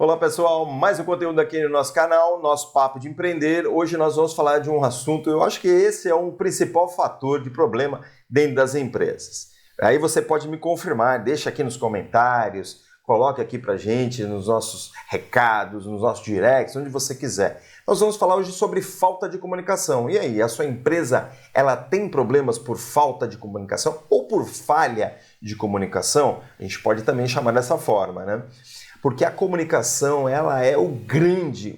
Olá pessoal, mais um conteúdo aqui no nosso canal, nosso Papo de Empreender. Hoje nós vamos falar de um assunto, eu acho que esse é um principal fator de problema dentro das empresas. Aí você pode me confirmar, deixa aqui nos comentários, coloque aqui pra gente nos nossos recados, nos nossos directs, onde você quiser. Nós vamos falar hoje sobre falta de comunicação. E aí, a sua empresa, ela tem problemas por falta de comunicação ou por falha de comunicação? A gente pode também chamar dessa forma, né? Porque a comunicação, ela é o grande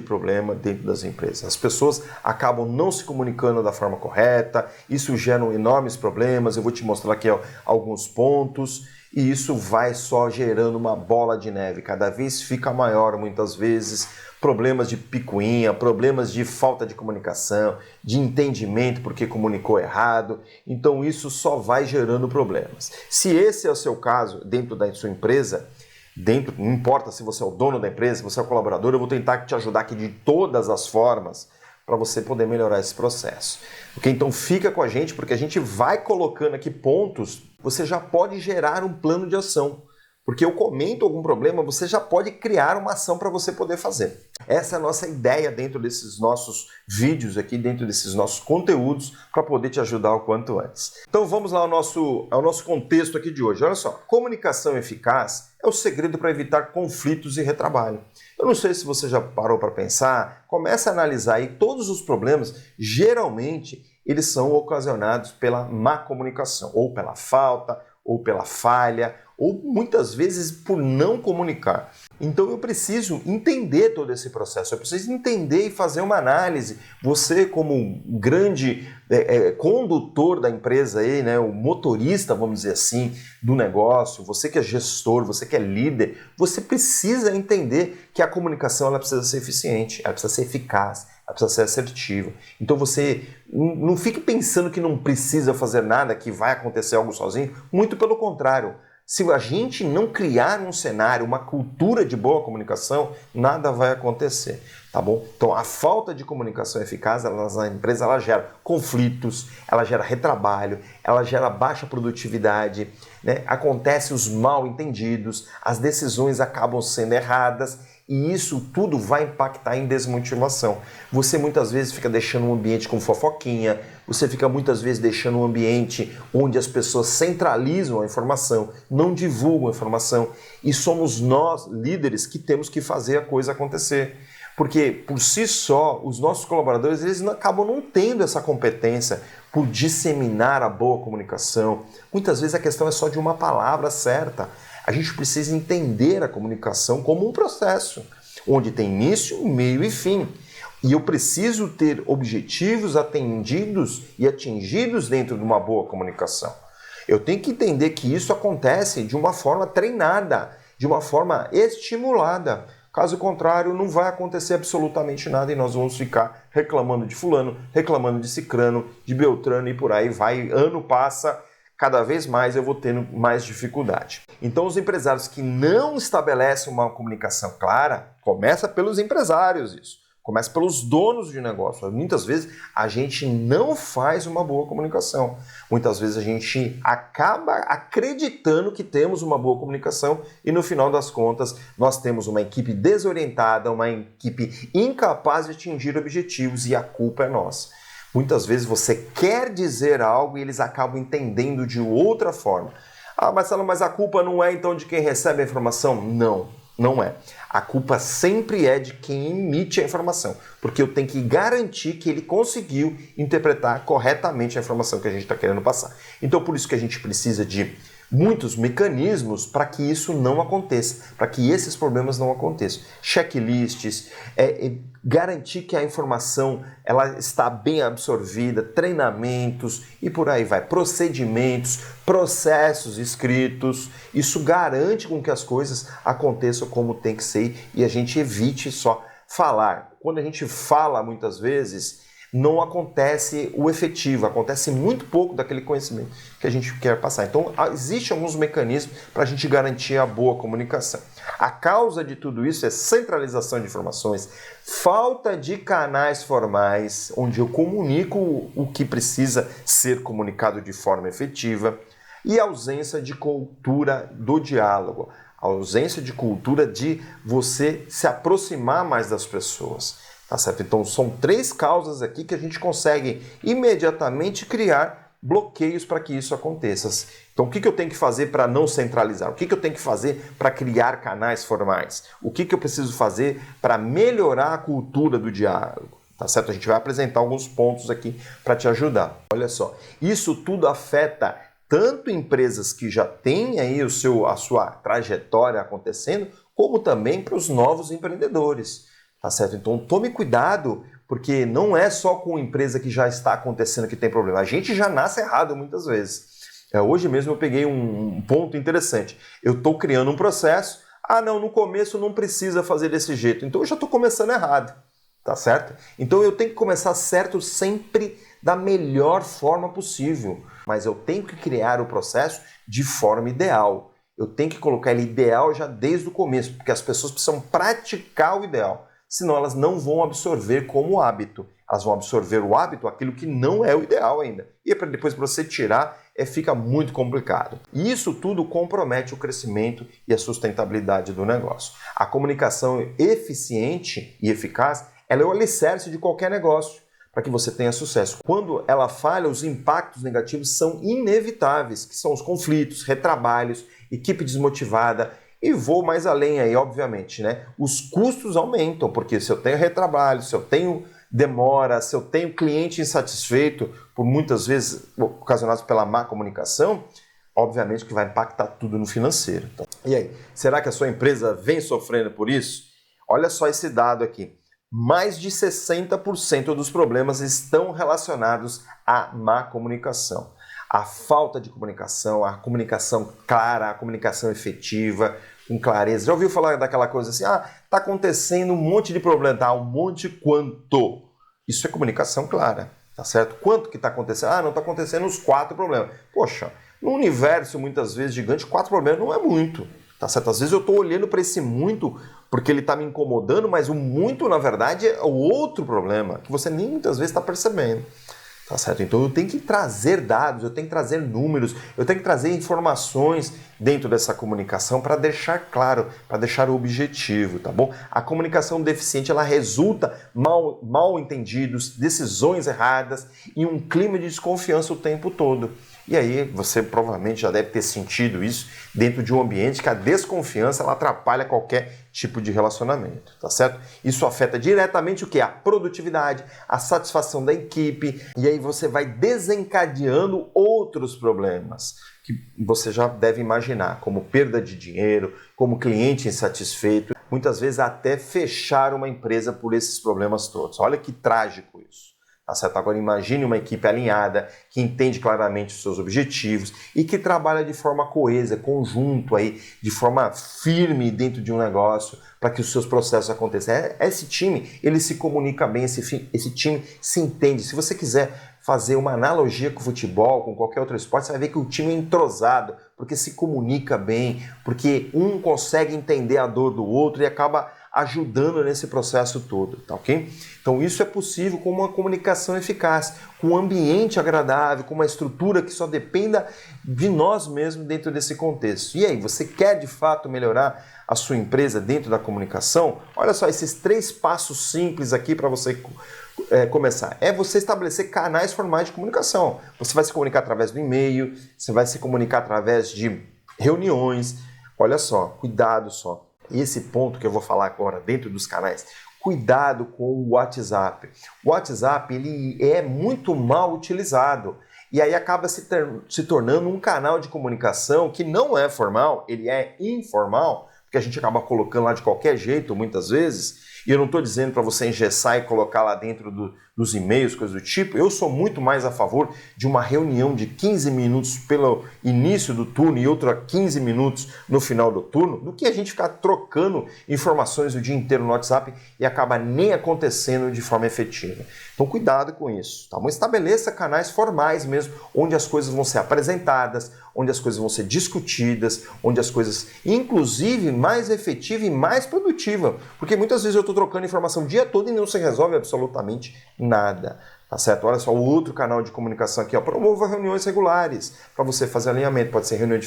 problema dentro das empresas. As pessoas acabam não se comunicando da forma correta, isso gera enormes problemas, eu vou te mostrar aqui alguns pontos, e isso vai só gerando uma bola de neve, cada vez fica maior muitas vezes, problemas de picuinha, problemas de falta de comunicação, de entendimento porque comunicou errado, então isso só vai gerando problemas. Se esse é o seu caso dentro da sua empresa, não importa se você é o dono da empresa, se você é o colaborador, eu vou tentar te ajudar aqui de todas as formas para você poder melhorar esse processo. Ok? Então fica com a gente porque a gente vai colocando aqui pontos, você já pode gerar um plano de ação. Porque eu comento algum problema, você já pode criar uma ação para você poder fazer. Essa é a nossa ideia dentro desses nossos vídeos aqui, dentro desses nossos conteúdos, para poder te ajudar o quanto antes. Então vamos lá ao nosso contexto aqui de hoje. Olha só, comunicação eficaz é o segredo para evitar conflitos e retrabalho. Eu não sei se você já parou para pensar, começa a analisar aí todos os problemas, geralmente eles são ocasionados pela má comunicação, ou pela falta, ou pela falha, ou muitas vezes por não comunicar. Então eu preciso entender todo esse processo, eu preciso entender e fazer uma análise. Você como grande condutor da empresa, aí, né, o motorista, vamos dizer assim, do negócio, você que é gestor, você que é líder, você precisa entender que a comunicação ela precisa ser eficiente, ela precisa ser eficaz, ela precisa ser assertiva. Então você não fique pensando que não precisa fazer nada, que vai acontecer algo sozinho, muito pelo contrário. Se a gente não criar um cenário, uma cultura de boa comunicação, nada vai acontecer, tá bom? Então, a falta de comunicação eficaz na empresa, ela gera conflitos, ela gera retrabalho, ela gera baixa produtividade, né? Acontece os mal entendidos, as decisões acabam sendo erradas e isso tudo vai impactar em desmotivação. Você muitas vezes fica deixando um ambiente com fofoquinha, você fica muitas vezes deixando um ambiente onde as pessoas centralizam a informação, não divulgam a informação e somos nós, líderes, que temos que fazer a coisa acontecer. Porque, por si só, os nossos colaboradores eles acabam não tendo essa competência por disseminar a boa comunicação. Muitas vezes a questão é só de uma palavra certa. A gente precisa entender a comunicação como um processo, onde tem início, meio e fim. E eu preciso ter objetivos atendidos e atingidos dentro de uma boa comunicação. Eu tenho que entender que isso acontece de uma forma treinada, de uma forma estimulada. Caso contrário, não vai acontecer absolutamente nada e nós vamos ficar reclamando de fulano, reclamando de cicrano, de beltrano e por aí vai. Ano passa, cada vez mais eu vou tendo mais dificuldade. Então os empresários que não estabelecem uma comunicação clara, começa pelos empresários isso. Começa pelos donos de negócio. Muitas vezes a gente não faz uma boa comunicação. Muitas vezes a gente acaba acreditando que temos uma boa comunicação e no final das contas nós temos uma equipe desorientada, uma equipe incapaz de atingir objetivos e a culpa é nossa. Muitas vezes você quer dizer algo e eles acabam entendendo de outra forma. Ah, Marcelo, mas a culpa não é então de quem recebe a informação? Não. Não é. A culpa sempre é de quem emite a informação, porque eu tenho que garantir que ele conseguiu interpretar corretamente a informação que a gente está querendo passar. Então, por isso que a gente precisa de muitos mecanismos para que isso não aconteça, para que esses problemas não aconteçam. Checklists, garantir que a informação ela está bem absorvida, treinamentos e por aí vai, procedimentos, processos escritos, isso garante com que as coisas aconteçam como tem que ser e a gente evite só falar. Quando a gente fala muitas vezes, não acontece o efetivo, acontece muito pouco daquele conhecimento que a gente quer passar. Então, existem alguns mecanismos para a gente garantir a boa comunicação. A causa de tudo isso é centralização de informações, falta de canais formais, onde eu comunico o que precisa ser comunicado de forma efetiva, e ausência de cultura do diálogo. A ausência de cultura de você se aproximar mais das pessoas. Tá certo? Então são 3 causas aqui que a gente consegue imediatamente criar bloqueios para que isso aconteça. Então o que eu tenho que fazer para não centralizar? O que eu tenho que fazer para criar canais formais? O que eu preciso fazer para melhorar a cultura do diálogo? Tá certo? A gente vai apresentar alguns pontos aqui para te ajudar. Olha só, isso tudo afeta tanto empresas que já têm aí a sua trajetória acontecendo, como também para os novos empreendedores, tá certo? Então tome cuidado, porque não é só com empresa que já está acontecendo que tem problema. A gente já nasce errado muitas vezes. Hoje mesmo eu peguei um ponto interessante. Eu estou criando um processo, não, no começo não precisa fazer desse jeito, então eu já estou começando errado, tá certo? Então eu tenho que começar certo sempre da melhor forma possível. Mas eu tenho que criar o processo de forma ideal. Eu tenho que colocar ele ideal já desde o começo, porque as pessoas precisam praticar o ideal, senão elas não vão absorver como hábito. Elas vão absorver o hábito, aquilo que não é o ideal ainda. E depois para você tirar, fica muito complicado. E isso tudo compromete o crescimento e a sustentabilidade do negócio. A comunicação eficiente e eficaz, ela é o alicerce de qualquer negócio, para que você tenha sucesso. Quando ela falha, os impactos negativos são inevitáveis, que são os conflitos, retrabalhos, equipe desmotivada, e vou mais além aí, obviamente, né? Os custos aumentam, porque se eu tenho retrabalho, se eu tenho demora, se eu tenho cliente insatisfeito, por muitas vezes ocasionados pela má comunicação, obviamente que vai impactar tudo no financeiro. Tá? E aí, será que a sua empresa vem sofrendo por isso? Olha só esse dado aqui. Mais de 60% dos problemas estão relacionados à má comunicação. A falta de comunicação, a comunicação clara, a comunicação efetiva, com clareza. Já ouviu falar daquela coisa assim, tá acontecendo um monte de problema, tá? Um monte quanto? Isso é comunicação clara, tá certo? Quanto que está acontecendo? Não está acontecendo os 4 problemas. Poxa, no universo muitas vezes gigante, 4 problemas não é muito. Tá certo? Às vezes eu estou olhando para esse muito porque ele está me incomodando, mas o muito, na verdade, é o outro problema que você nem muitas vezes está percebendo. Tá certo? Então eu tenho que trazer dados, eu tenho que trazer números, eu tenho que trazer informações dentro dessa comunicação para deixar claro, para deixar o objetivo, tá bom? A comunicação deficiente, ela resulta mal entendidos, decisões erradas e um clima de desconfiança o tempo todo. E aí você provavelmente já deve ter sentido isso dentro de um ambiente que a desconfiança ela atrapalha qualquer tipo de relacionamento, tá certo? Isso afeta diretamente o que? A produtividade, a satisfação da equipe, e aí você vai desencadeando outros problemas que você já deve imaginar, como perda de dinheiro, como cliente insatisfeito, muitas vezes até fechar uma empresa por esses problemas todos. Olha que trágico isso. Tá certo? Agora imagine uma equipe alinhada, que entende claramente os seus objetivos e que trabalha de forma coesa, conjunto, aí, de forma firme dentro de um negócio para que os seus processos aconteçam. Esse time, ele se comunica bem, esse time se entende. Se você quiser fazer uma analogia com o futebol, com qualquer outro esporte, você vai ver que o time é entrosado, porque se comunica bem, porque um consegue entender a dor do outro e acaba ajudando nesse processo todo, tá ok? Então isso é possível com uma comunicação eficaz, com um ambiente agradável, com uma estrutura que só dependa de nós mesmos dentro desse contexto. E aí, você quer de fato melhorar a sua empresa dentro da comunicação? Olha só esses 3 passos simples aqui para você começar. É você estabelecer canais formais de comunicação. Você vai se comunicar através do e-mail, você vai se comunicar através de reuniões. Olha só, cuidado só. Esse ponto que eu vou falar agora dentro dos canais, cuidado com o WhatsApp. O WhatsApp ele é muito mal utilizado e aí acaba se tornando um canal de comunicação que não é formal, ele é informal, porque a gente acaba colocando lá de qualquer jeito muitas vezes. E eu não estou dizendo para você engessar e colocar lá dentro dos e-mails, coisas do tipo. Eu sou muito mais a favor de uma reunião de 15 minutos pelo início do turno e outra 15 minutos no final do turno, do que a gente ficar trocando informações o dia inteiro no WhatsApp e acaba nem acontecendo de forma efetiva. Então cuidado com isso, tá bom? Estabeleça canais formais mesmo, onde as coisas vão ser apresentadas, onde as coisas vão ser discutidas, onde as coisas, inclusive, mais efetiva e mais produtiva. Porque muitas vezes eu estou trocando informação o dia todo e não se resolve absolutamente nada. Tá certo? Olha só, o outro canal de comunicação aqui, ó, promova reuniões regulares para você fazer alinhamento. Pode ser reunião de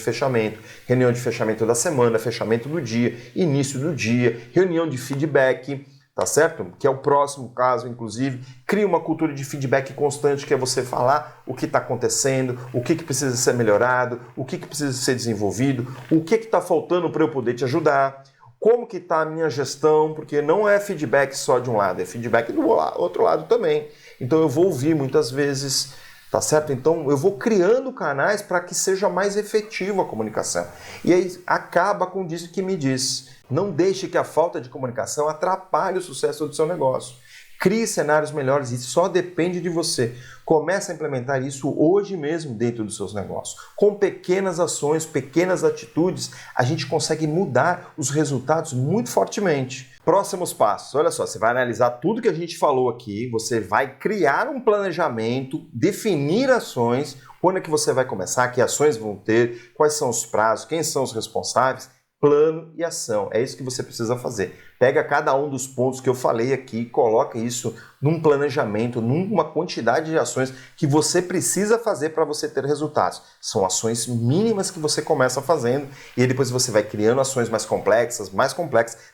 fechamento da semana, fechamento do dia, início do dia, reunião de feedback, tá certo? Que é o próximo caso, inclusive. Cria uma cultura de feedback constante, que é você falar o que está acontecendo, o que precisa ser melhorado, o que precisa ser desenvolvido, o que está faltando para eu poder te ajudar. Como que está a minha gestão, porque não é feedback só de um lado, é feedback do outro lado também. Então eu vou ouvir muitas vezes, tá certo? Então eu vou criando canais para que seja mais efetiva a comunicação. E aí acaba com isso que me diz. Não deixe que a falta de comunicação atrapalhe o sucesso do seu negócio. Crie cenários melhores, isso só depende de você. Comece a implementar isso hoje mesmo dentro dos seus negócios. Com pequenas ações, pequenas atitudes, a gente consegue mudar os resultados muito fortemente. Próximos passos. Olha só, você vai analisar tudo que a gente falou aqui, você vai criar um planejamento, definir ações, quando é que você vai começar, que ações vão ter, quais são os prazos, quem são os responsáveis. Plano e ação. É isso que você precisa fazer. Pega cada um dos pontos que eu falei aqui e coloca isso num planejamento, numa quantidade de ações que você precisa fazer para você ter resultados. São ações mínimas que você começa fazendo e aí depois você vai criando ações mais complexas.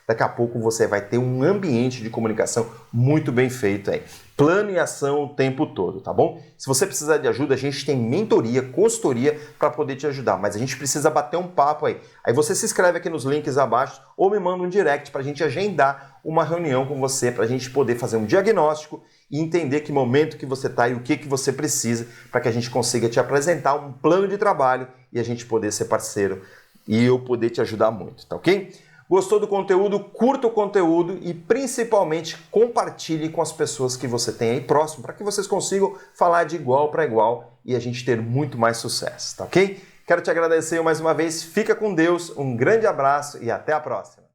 Daqui a pouco você vai ter um ambiente de comunicação muito bem feito aí. Plano e ação o tempo todo, tá bom? Se você precisar de ajuda, a gente tem mentoria, consultoria para poder te ajudar, mas a gente precisa bater um papo aí. Aí você se inscreve aqui nos links abaixo ou me manda um direct para a gente agendar uma reunião com você, para a gente poder fazer um diagnóstico e entender que momento que você está e o que você precisa para que a gente consiga te apresentar um plano de trabalho e a gente poder ser parceiro e eu poder te ajudar muito, tá ok? Gostou do conteúdo? Curta o conteúdo e principalmente compartilhe com as pessoas que você tem aí próximo para que vocês consigam falar de igual para igual e a gente ter muito mais sucesso, tá ok? Quero te agradecer mais uma vez, fica com Deus, um grande abraço e até a próxima!